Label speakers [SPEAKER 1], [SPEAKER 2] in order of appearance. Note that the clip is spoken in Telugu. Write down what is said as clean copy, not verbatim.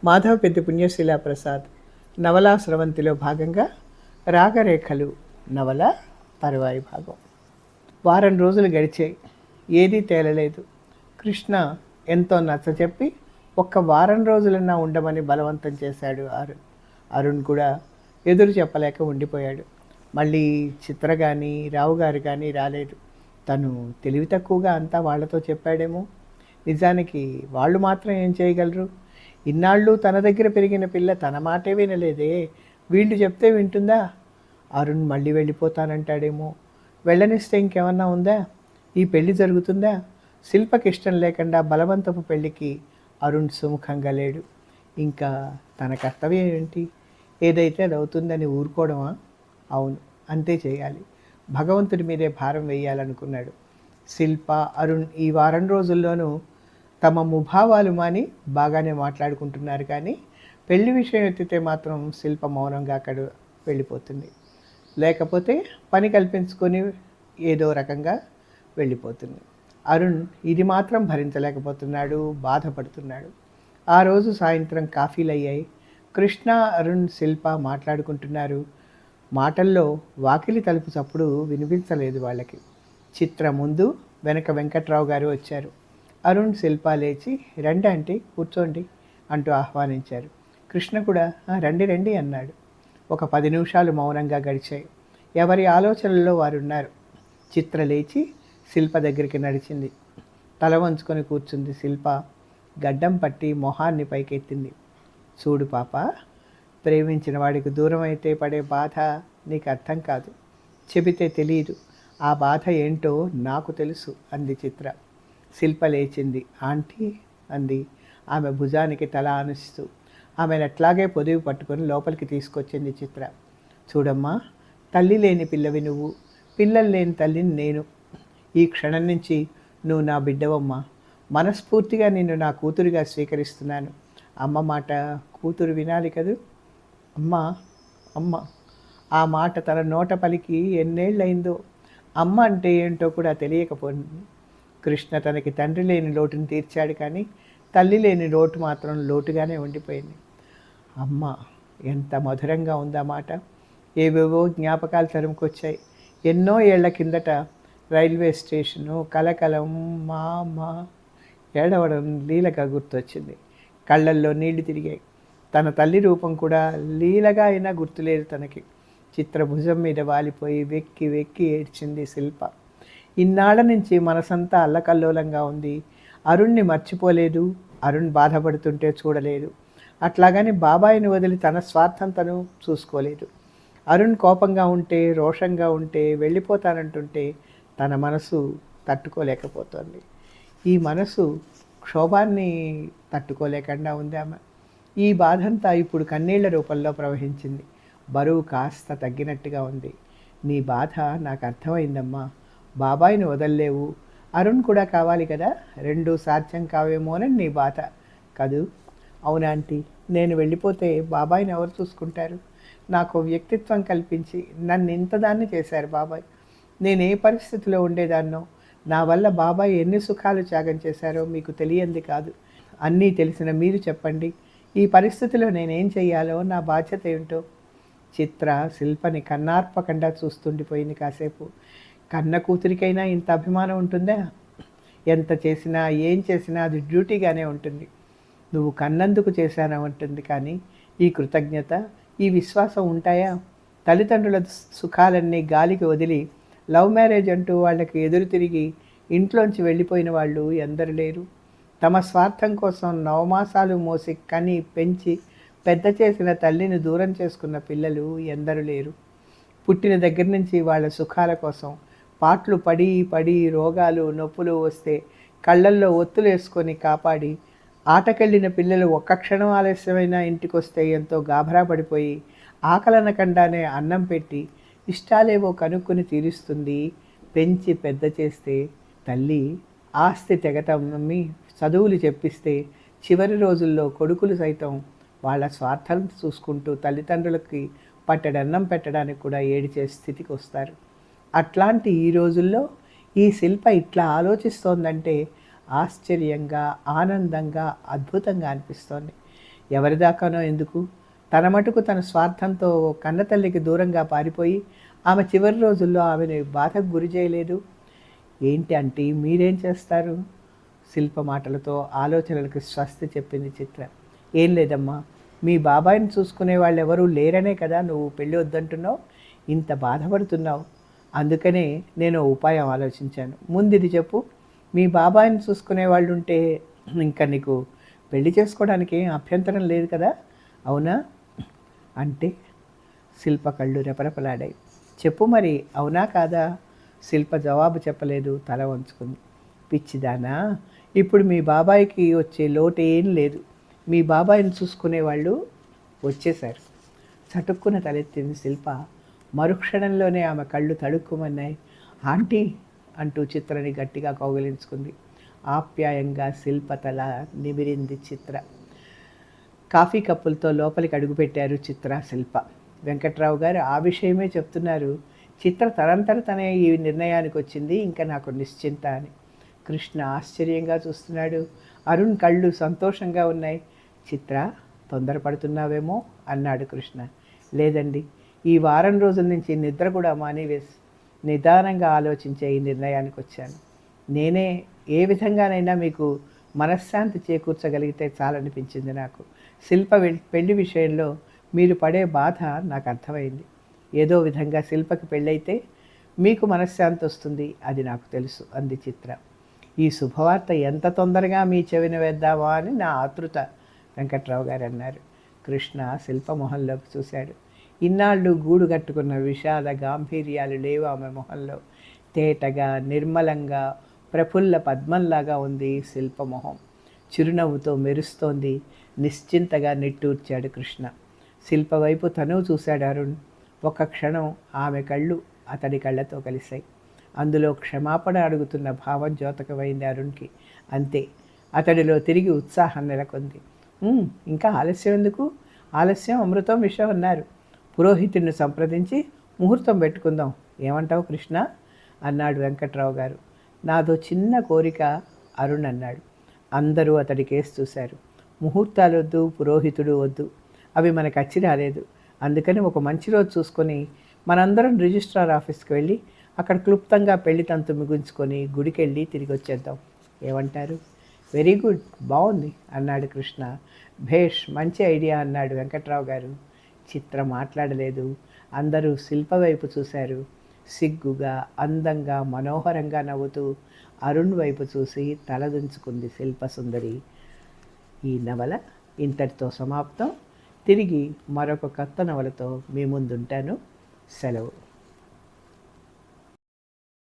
[SPEAKER 1] మాధవపెద్ది పుణ్యశీలా ప్రసాద్ నవలా స్రవంతిలో భాగంగా రాగరేఖలు నవల తరువాయి భాగం. వారం రోజులు గడిచాయి. ఏదీ తేలలేదు. కృష్ణ ఎంతో నచ్చచెప్పి ఒక్క వారం రోజులన్నా ఉండమని బలవంతం చేశాడు అరుణ్ కూడా ఎదురు చెప్పలేక ఉండిపోయాడు. మళ్ళీ చిత్ర కానీ రావు గారు కానీ రాలేదు. తను తెలివి తక్కువగా అంతా వాళ్లతో చెప్పాడేమో. నిజానికి వాళ్ళు మాత్రం ఏం చేయగలరు? ఇన్నాళ్ళు తన దగ్గర పెరిగిన పిల్ల తన మాటే వినలేదే. వీళ్ళు చెప్తే వింటుందా? అరుణ్ మళ్ళీ వెళ్ళిపోతానంటాడేమో. వెళ్ళనిస్తే ఇంకేమన్నా ఉందా? ఈ పెళ్లి జరుగుతుందా? శిల్పకి ఇష్టం లేకుండా బలవంతపు పెళ్లికి అరుణ్ సుముఖంగా లేడు. ఇంకా తన కర్తవ్యం ఏంటి? ఏదైతే అది అవుతుందని ఊరుకోవడమా? అవును, అంతే చేయాలి. భగవంతుడి మీదే భారం వేయాలనుకున్నాడు. శిల్ప, అరుణ్ ఈ వారం రోజుల్లోనూ తమ ముభావాలు మాని బాగానే మాట్లాడుకుంటున్నారు. కానీ పెళ్లి విషయం ఎత్తితే మాత్రం శిల్ప మౌనంగా అక్కడ వెళ్ళిపోతుంది. లేకపోతే పని కల్పించుకొని ఏదో రకంగా వెళ్ళిపోతుంది. అరుణ్ ఇది మాత్రం భరించలేకపోతున్నాడు, బాధపడుతున్నాడు. ఆ రోజు సాయంత్రం కాఫీలు అయ్యాయి. కృష్ణ, అరుణ్, శిల్ప మాట్లాడుకుంటున్నారు. మాటల్లో వాకిలి తలుపు చప్పుడు వినిపించలేదు వాళ్ళకి. చిత్ర ముందు, వెనక వెంకట్రావు గారు వచ్చారు. అరుణ్, శిల్ప లేచి రండి ఆంటీ కూర్చోండి అంటూ ఆహ్వానించారు. కృష్ణ కూడా రండి రండి అన్నాడు. ఒక 10 నిమిషాలు మౌనంగా గడిచాయి. ఎవరి ఆలోచనల్లో వారున్నారు. చిత్ర లేచి శిల్ప దగ్గరికి నడిచింది. తల వంచుకొని కూర్చుంది శిల్ప. గడ్డం పట్టి మొహాన్ని పైకెత్తింది. చూడు పాప, ప్రేమించిన వాడికి దూరం అయితే పడే బాధ నీకు అర్థం కాదు. చెబితే తెలియదు. ఆ బాధ ఏంటో నాకు తెలుసు అంది చిత్ర. శిల్ప లేచింది. ఆంటీ అంది ఆమె భుజానికి తల ఆనిస్తూ. ఆమెను అట్లాగే పొదివి పట్టుకొని లోపలికి తీసుకొచ్చింది చిత్ర. చూడమ్మా, తల్లి లేని పిల్లవి నువ్వు, పిల్లలు లేని తల్లిని నేను. ఈ క్షణం నుంచి నువ్వు నా బిడ్డవమ్మా. మనస్ఫూర్తిగా నిన్ను నా కూతురిగా స్వీకరిస్తున్నాను. అమ్మ మాట కూతురు వినాలి కదూ. అమ్మ అమ్మ ఆ మాట తన నోట పలికి ఎన్నేళ్ళయిందో. అమ్మ అంటే ఏంటో కూడా తెలియకపోయింది. కృష్ణ తనకి తండ్రి లేని లోటును తీర్చాడు, కానీ తల్లి లేని లోటు మాత్రం లోటుగానే ఉండిపోయింది. అమ్మ ఎంత మధురంగా ఉందా మాట. ఏవేవో జ్ఞాపకాలు తరుముకొచ్చాయి. ఎన్నో ఏళ్ల కిందట రైల్వే స్టేషను, కలకలం, మా అమ్మ ఏడవడం లీలగా గుర్తొచ్చింది. కళ్ళల్లో నీళ్లు తిరిగాయి. తన తల్లి రూపం కూడా లీలగా అయినా గుర్తులేదు తనకి. చిత్ర భుజం మీద వాలిపోయి వెక్కి వెక్కి ఏడ్చింది శిల్ప. ఇన్నాళ్ళ నుంచి మనసంతా అల్లకల్లోలంగా ఉంది. అరుణ్ని మర్చిపోలేదు, అరుణ్ బాధపడుతుంటే చూడలేదు. అట్లాగని బాబాయిని వదిలి తన స్వార్థం తను చూసుకోలేదు. అరుణ్ కోపంగా ఉంటే, రోషంగా ఉంటే, వెళ్ళిపోతానంటుంటే తన మనసు తట్టుకోలేకపోతుంది. ఈ మనసు క్షోభాన్ని తట్టుకోలేకుండా ఉంది ఆమె. ఈ బాధంతా ఇప్పుడు కన్నీళ్ల రూపంలో ప్రవహించింది. బరువు కాస్త తగ్గినట్టుగా ఉంది. నీ బాధ నాకు అర్థమైందమ్మా. బాబాయిని వదల్లేవు, అరుణ్ కూడా కావాలి కదా, రెండూ సాధ్యం కావేమోనని నీ బాధ కదూ. అవునాంటీ, నేను వెళ్ళిపోతే బాబాయిని ఎవరు చూసుకుంటారు? నాకు వ్యక్తిత్వం కల్పించి నన్ను ఇంతదాన్ని చేశారు బాబాయ్. నేను ఏ పరిస్థితిలో ఉండేదాన్నో, నా వల్ల బాబాయ్ ఎన్ని సుఖాలు త్యాగం చేశారో మీకు తెలియంది కాదు. అన్నీ తెలిసిన మీరు చెప్పండి, ఈ పరిస్థితిలో నేనేం చెయ్యాలో, నా బాధ్యత ఏంటో. చిత్ర శిల్పని కన్నార్పకుండా చూస్తుండిపోయింది కాసేపు. కన్న కూతురికైనా ఇంత అభిమానం ఉంటుందా? ఎంత చేసినా ఏం చేసినా అది డ్యూటీగానే ఉంటుంది. నువ్వు కన్నందుకు చేశానంటుంది, కానీ ఈ కృతజ్ఞత, ఈ విశ్వాసం ఉంటాయా? తల్లిదండ్రుల సుఖాలన్నీ గాలికి వదిలి లవ్ మ్యారేజ్ అంటూ వాళ్ళకి ఎదురు తిరిగి ఇంట్లోంచి వెళ్ళిపోయిన వాళ్ళు ఎందరు లేరు? తమ స్వార్థం కోసం నవమాసాలు మోసి కని పెంచి పెద్ద చేసిన తల్లిని దూరం చేసుకున్న పిల్లలు ఎందరు లేరు? పుట్టిన దగ్గర నుంచి వాళ్ళ సుఖాల కోసం పాటలు పడి పడి రోగాలు నొప్పులు వస్తే కళ్ళల్లో ఒత్తులేసుకొని కాపాడి, ఆటకెళ్ళిన పిల్లలు ఒక్క క్షణం ఆలస్యమైనా ఇంటికొస్తే ఎంతో గాభరా పడిపోయి ఆకలనకుండానే అన్నం పెట్టి ఇష్టాలేవో కనుక్కొని తీరుస్తుంది. పెంచి పెద్ద చేస్తే తల్లి ఆస్తి తెగతమ్మి చదువులు చెప్పిస్తే చివరి రోజుల్లో కొడుకులు సైతం వాళ్ళ స్వార్థాలను చూసుకుంటూ తల్లిదండ్రులకి పట్టెడన్నం పెట్టడానికి కూడా ఏడిచే స్థితికి వస్తారు. అట్లాంటి ఈ రోజుల్లో ఈ శిల్ప ఇట్లా ఆలోచిస్తోందంటే ఆశ్చర్యంగా, ఆనందంగా, అద్భుతంగా అనిపిస్తోంది. ఎవరిదాకానో ఎందుకు, తన మటుకు తన స్వార్థంతో కన్నతల్లికి దూరంగా పారిపోయి ఆమె చివరి రోజుల్లో ఆమెను బాధకు గురి చేయలేదు. ఏంటి అంటే మీరేం చేస్తారు? శిల్ప మాటలతో ఆలోచనలకు స్వస్తి చెప్పింది చిత్ర. ఏం లేదమ్మా, మీ బాబాయిని చూసుకునే వాళ్ళు ఎవరూ లేరనే కదా నువ్వు పెళ్ళి వద్దంటున్నావు, ఇంత బాధపడుతున్నావు. అందుకనే నేను ఉపాయం ఆలోచించాను. ముందు ఇది చెప్పు, మీ బాబాయిని చూసుకునే వాళ్ళు ఉంటే ఇంకా నీకు పెళ్లి చేసుకోవడానికి ఏం అభ్యంతరం లేదు కదా, అవునా? అంటే శిల్ప కళ్ళు రెపరెపలాడాయి. చెప్పు మరి, అవునా కాదా? శిల్ప జవాబు చెప్పలేదు, తల వంచుకుంది. పిచ్చిదానా, ఇప్పుడు మీ బాబాయికి వచ్చే లోటు ఏం లేదు. మీ బాబాయిని చూసుకునేవాళ్ళు వచ్చేశారు. చటుక్కున తలెత్తింది శిల్ప. మరుక్షణంలోనే ఆమె కళ్ళు తడుక్కుమన్నాయి. ఆంటీ అంటూ చిత్రని గట్టిగా కౌగిలించుకుంది. ఆప్యాయంగా శిల్ప తల నిమిరింది చిత్ర. కాఫీ కప్పులతో లోపలికి అడుగుపెట్టారు చిత్ర, శిల్ప. వెంకట్రావు గారు ఆ విషయమే చెప్తున్నారు. చిత్ర తనంతట తనే ఈ నిర్ణయానికి వచ్చింది, ఇంకా నాకు నిశ్చింత అని. కృష్ణ ఆశ్చర్యంగా చూస్తున్నాడు. అరుణ్ కళ్ళు సంతోషంగా ఉన్నాయి. చిత్ర, తొందరపడుతున్నావేమో అన్నాడు కృష్ణ. లేదండి, ఈ వారం రోజుల నుంచి నిద్ర కూడా మానేవేసి నిదానంగా ఆలోచించే ఈ నిర్ణయానికి వచ్చాను. నేనే ఏ విధంగానైనా మీకు మనశ్శాంతి చేకూర్చగలిగితే చాలనిపించింది నాకు. శిల్ప పెళ్లి విషయంలో మీరు పడే బాధ నాకు అర్థమైంది. ఏదో విధంగా శిల్పకి పెళ్ళైతే మీకు మనశ్శాంతి వస్తుంది, అది నాకు తెలుసు అంది చిత్ర. ఈ శుభవార్త ఎంత తొందరగా మీ చెవిన వేద్దామా అని నా ఆతృత, వెంకట్రావు గారు అన్నారు. కృష్ణ శిల్ప మొహంలోకి చూశాడు. ఇన్నాళ్ళు గూడు కట్టుకున్న విషాద గాంభీర్యాలు లేవు ఆమె మొహంలో. తేటగా, నిర్మలంగా, ప్రఫుల్ల పద్మంలాగా ఉంది శిల్ప మొహం. చిరునవ్వుతో మెరుస్తోంది. నిశ్చింతగా నిట్టూర్చాడు కృష్ణ. శిల్ప వైపు తను చూశాడు అరుణ్. ఒక క్షణం ఆమె కళ్ళు అతడి కళ్ళతో కలిశాయి. అందులో క్షమాపణ అడుగుతున్న భావం ద్యోతకమైంది అరుణ్కి. అంతే, అతడిలో తిరిగి ఉత్సాహం నెలకొంది. ఇంకా ఆలస్యం ఎందుకు? ఆలస్యం అమృతం విషయం అన్నారు. పురోహితుడిని సంప్రదించి ముహూర్తం పెట్టుకుందాం, ఏమంటావు కృష్ణ అన్నాడు వెంకట్రావు గారు. నాదో చిన్న కోరిక, అరుణ్ అన్నాడు. అందరూ అతడి కేసు చూశారు. ముహూర్తాలు వద్దు, పురోహితుడు వద్దు, అవి మనకు అచ్చి రాలేదు. అందుకని ఒక మంచి రోజు చూసుకొని మనందరం రిజిస్ట్రార్ ఆఫీస్కి వెళ్ళి అక్కడ క్లుప్తంగా పెళ్లి తంతు ముగించుకొని గుడికి వెళ్ళి తిరిగి వచ్చేద్దాం, ఏమంటారు? వెరీ గుడ్, బాగుంది అన్నాడు కృష్ణ. భేష్, మంచి ఐడియా అన్నాడు వెంకట్రావు గారు. చిత్ర మాట్లాడలేదు. అందరూ శిల్ప వైపు చూశారు. సిగ్గుగా, అందంగా, మనోహరంగా నవ్వుతూ అరుణ్ వైపు చూసి తలదించుకుంది శిల్పసుందరి. ఈ నవల ఇంతటితో సమాప్తం. తిరిగి మరొక కొత్త నవలతో మీ ముందుంటాను. సెలవు.